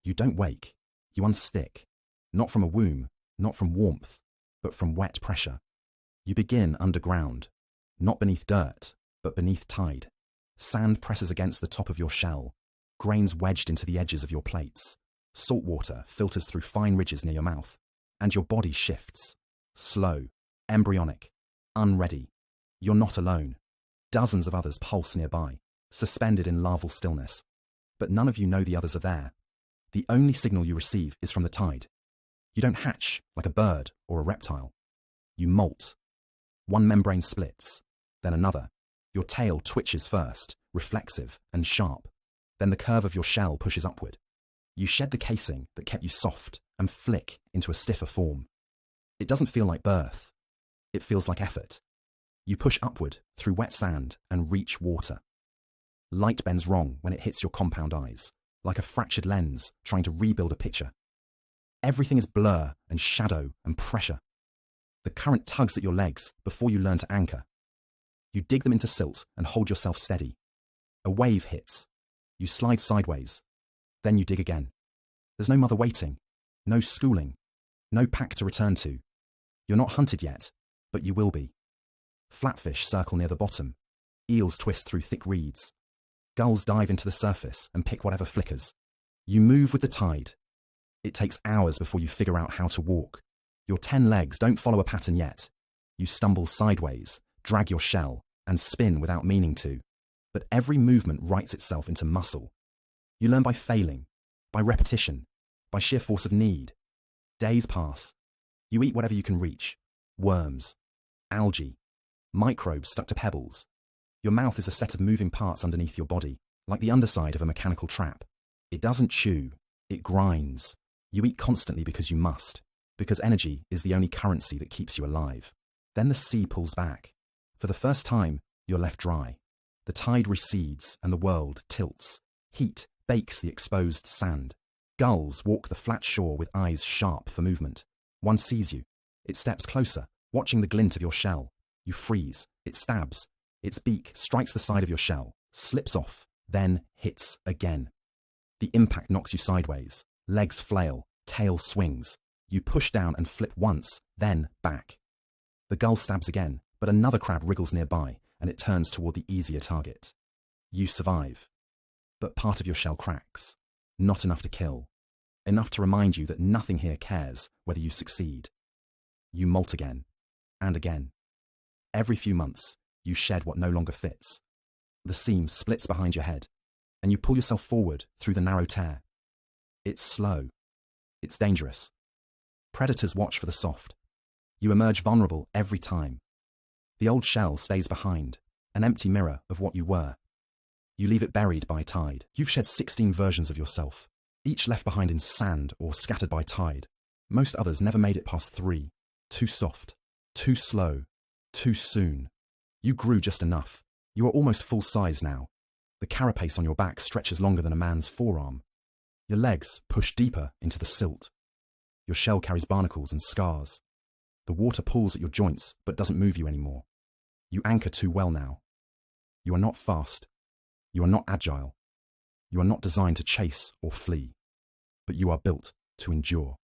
You don't wake. You unstick. Not from a womb, not from warmth, but from wet pressure. You begin underground, not beneath dirt, but beneath tide. Sand presses against the top of your shell, grains wedged into the edges of your plates. Salt water filters through fine ridges near your mouth, and your body shifts. Slow, embryonic, unready. You're not alone. Dozens of others pulse nearby, suspended in larval stillness. But none of you know the others are there. The only signal you receive is from the tide. You don't hatch like a bird or a reptile. You molt. One membrane splits, then another. Your tail twitches first, reflexive and sharp. Then the curve of your shell pushes upward. You shed the casing that kept you soft and flick into a stiffer form. It doesn't feel like birth. It feels like effort. You push upward through wet sand and reach water. Light bends wrong when it hits your compound eyes, like a fractured lens trying to rebuild a picture. Everything is blur and shadow and pressure. The current tugs at your legs before you learn to anchor. You dig them into silt and hold yourself steady. A wave hits. You slide sideways. Then you dig again. There's no mother waiting, no schooling, no pack to return to. You're not hunted yet, but you will be. Flatfish circle near the bottom. Eels twist through thick reeds. Gulls dive into the surface and pick whatever flickers. You move with the tide. It takes hours before you figure out how to walk. Your 10 legs don't follow a pattern yet. You stumble sideways, drag your shell, and spin without meaning to. But every movement writes itself into muscle. You learn by failing, by repetition, by sheer force of need. Days pass. You eat whatever you can reach. Worms, algae, microbes stuck to pebbles. Your mouth is a set of moving parts underneath your body, like the underside of a mechanical trap. It doesn't chew, it grinds. You eat constantly because you must, because energy is the only currency that keeps you alive. Then the sea pulls back. For the first time, you're left dry. The tide recedes and the world tilts. Heat bakes the exposed sand. Gulls walk the flat shore with eyes sharp for movement. One sees you. It steps closer, watching the glint of your shell. You freeze. It stabs. Its beak strikes the side of your shell, slips off, then hits again. The impact knocks you sideways. Legs flail, tail swings. You push down and flip once, then back. The gull stabs again, but another crab wriggles nearby, and it turns toward the easier target. You survive. But part of your shell cracks. Not enough to kill. Enough to remind you that nothing here cares whether you succeed. You molt again, and again. Every few months, you shed what no longer fits. The seam splits behind your head, and you pull yourself forward through the narrow tear. It's slow. It's dangerous. Predators watch for the soft. You emerge vulnerable every time. The old shell stays behind, an empty mirror of what you were. You leave it buried by tide. You've shed 16 versions of yourself, each left behind in sand or scattered by tide. Most others never made it past 3. Too soft, too slow, too soon. You grew just enough. You are almost full size now. The carapace on your back stretches longer than a man's forearm. Your legs push deeper into the silt. Your shell carries barnacles and scars. The water pulls at your joints but doesn't move you anymore. You anchor too well now. You are not fast. You are not agile. You are not designed to chase or flee. But you are built to endure.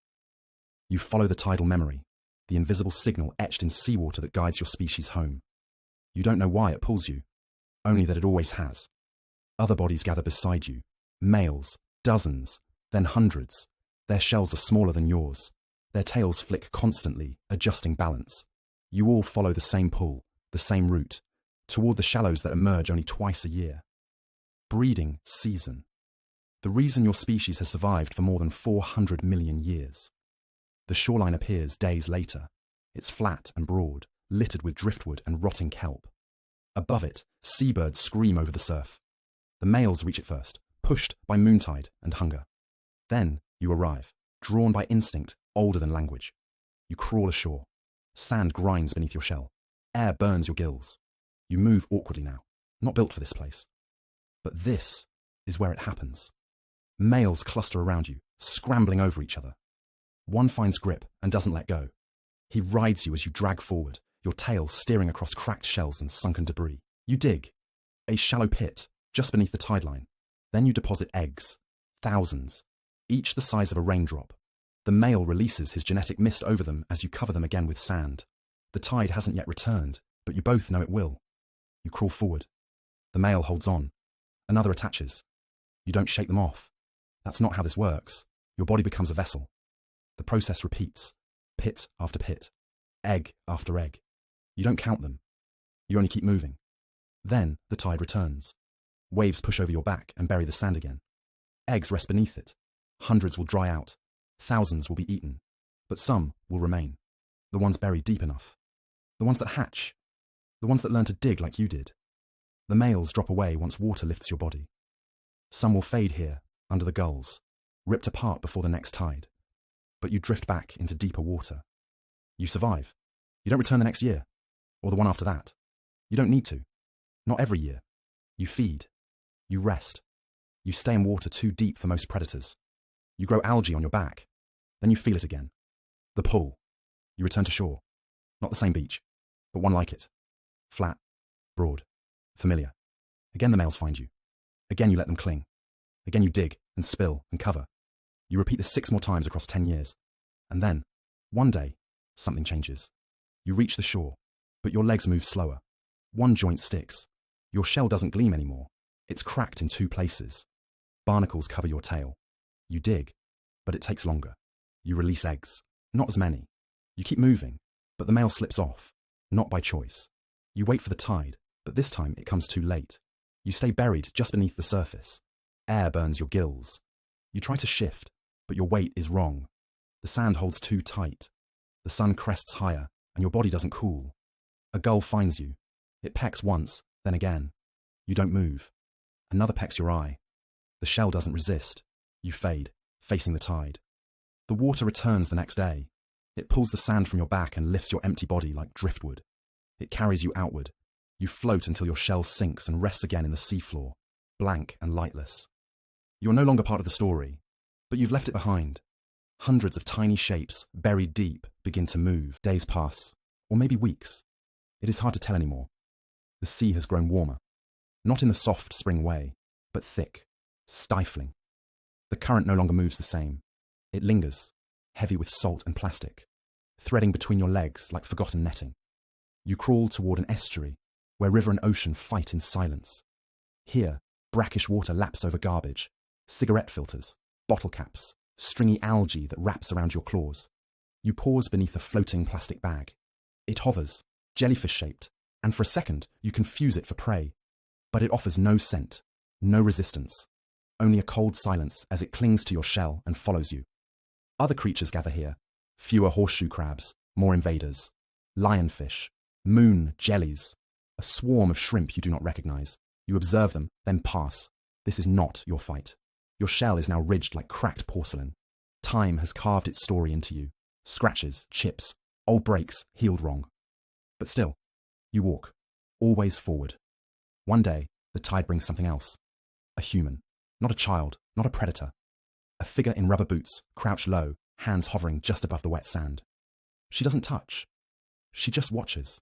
You follow the tidal memory, the invisible signal etched in seawater that guides your species home. You don't know why it pulls you, only that it always has. Other bodies gather beside you, males, dozens, then hundreds. Their shells are smaller than yours. Their tails flick constantly, adjusting balance. You all follow the same pull, the same route, toward the shallows that emerge only twice a year. Breeding season. The reason your species has survived for more than 400 million years. The shoreline appears days later. It's flat and broad, littered with driftwood and rotting kelp. Above it, seabirds scream over the surf. The males reach it first, pushed by moontide and hunger. Then you arrive, drawn by instinct older than language. You crawl ashore. Sand grinds beneath your shell. Air burns your gills. You move awkwardly now, not built for this place. But this is where it happens. Males cluster around you, scrambling over each other. One finds grip and doesn't let go. He rides you as you drag forward, your tail steering across cracked shells and sunken debris. You dig. A shallow pit, just beneath the tide line. Then you deposit eggs. Thousands. each the size of a raindrop. The male releases his genetic mist over them as you cover them again with sand. The tide hasn't yet returned, but you both know it will. You crawl forward. The male holds on. Another attaches. You don't shake them off. That's not how this works. Your body becomes a vessel. The process repeats, pit after pit, egg after egg. You don't count them. You only keep moving. Then the tide returns. Waves push over your back and bury the sand again. Eggs rest beneath it. Hundreds will dry out. Thousands will be eaten. But some will remain. The ones buried deep enough. The ones that hatch. The ones that learn to dig like you did. The males drop away once water lifts your body. Some will fade here, under the gulls, ripped apart before the next tide. But you drift back into deeper water. You survive. You don't return the next year, or the one after that. You don't need to. Not every year. You feed. You rest. You stay in water too deep for most predators. You grow algae on your back. Then you feel it again. The pull. You return to shore. Not the same beach, but one like it. Flat, broad, familiar. Again the males find you. Again you let them cling. Again you dig and spill and cover. You repeat this 6 more times across 10 years. And then, one day, something changes. You reach the shore, but your legs move slower. One joint sticks. Your shell doesn't gleam anymore. It's cracked in 2 places. Barnacles cover your tail. You dig, but it takes longer. You release eggs. Not as many. You keep moving, but the male slips off. Not by choice. You wait for the tide, but this time it comes too late. You stay buried just beneath the surface. Air burns your gills. You try to shift, but your weight is wrong. The sand holds too tight. The sun crests higher, and your body doesn't cool. A gull finds you. It pecks once, then again. You don't move. Another pecks your eye. The shell doesn't resist. You fade, facing the tide. The water returns the next day. It pulls the sand from your back and lifts your empty body like driftwood. It carries you outward. You float until your shell sinks and rests again in the seafloor, blank and lightless. You're no longer part of the story, but you've left it behind. Hundreds of tiny shapes, buried deep, begin to move. Days pass, or maybe weeks. It is hard to tell anymore. The sea has grown warmer. Not in the soft spring way, but thick, stifling. The current no longer moves the same. It lingers, heavy with salt and plastic, threading between your legs like forgotten netting. You crawl toward an estuary, where river and ocean fight in silence. Here, brackish water laps over garbage, cigarette filters, bottle caps, stringy algae that wraps around your claws. You pause beneath a floating plastic bag. It hovers, jellyfish-shaped, and for a second you confuse it for prey. But it offers no scent, no resistance, only a cold silence as it clings to your shell and follows you. Other creatures gather here, fewer horseshoe crabs, more invaders, lionfish, moon jellies, a swarm of shrimp you do not recognize. You observe them, then pass. This is not your fight. Your shell is now ridged like cracked porcelain. Time has carved its story into you. Scratches, chips, old breaks, healed wrong. But still, you walk, always forward. One day, the tide brings something else. A human, not a child, not a predator. A figure in rubber boots, crouched low, hands hovering just above the wet sand. She doesn't touch. She just watches.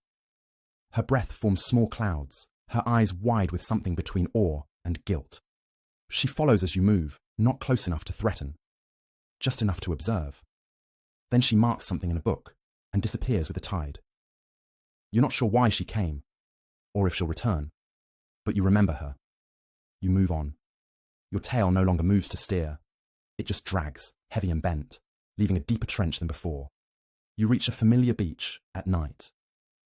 Her breath forms small clouds, her eyes wide with something between awe and guilt. She follows as you move, not close enough to threaten, just enough to observe. Then she marks something in a book and disappears with the tide. You're not sure why she came, or if she'll return, but you remember her. You move on. Your tail no longer moves to steer. It just drags, heavy and bent, leaving a deeper trench than before. You reach a familiar beach at night,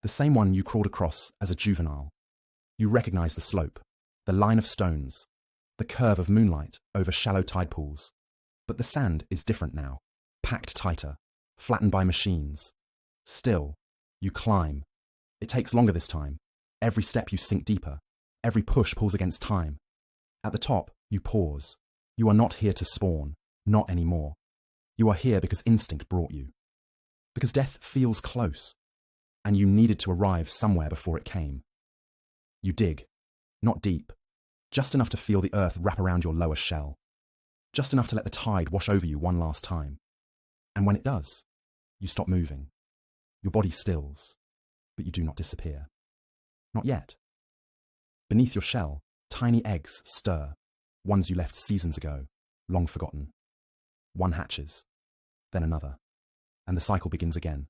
the same one you crawled across as a juvenile. You recognize the slope, the line of stones, the curve of moonlight over shallow tide pools. But the sand is different now, packed tighter, flattened by machines. Still, you climb. It takes longer this time. Every step you sink deeper. Every push pulls against time. At the top, you pause. You are not here to spawn, not anymore. You are here because instinct brought you. Because death feels close, and you needed to arrive somewhere before it came. You dig, not deep, just enough to feel the earth wrap around your lower shell, just enough to let the tide wash over you one last time. And when it does, you stop moving. Your body stills, but you do not disappear. Not yet. Beneath your shell, tiny eggs stir, ones you left seasons ago, long forgotten. One hatches, then another, and the cycle begins again.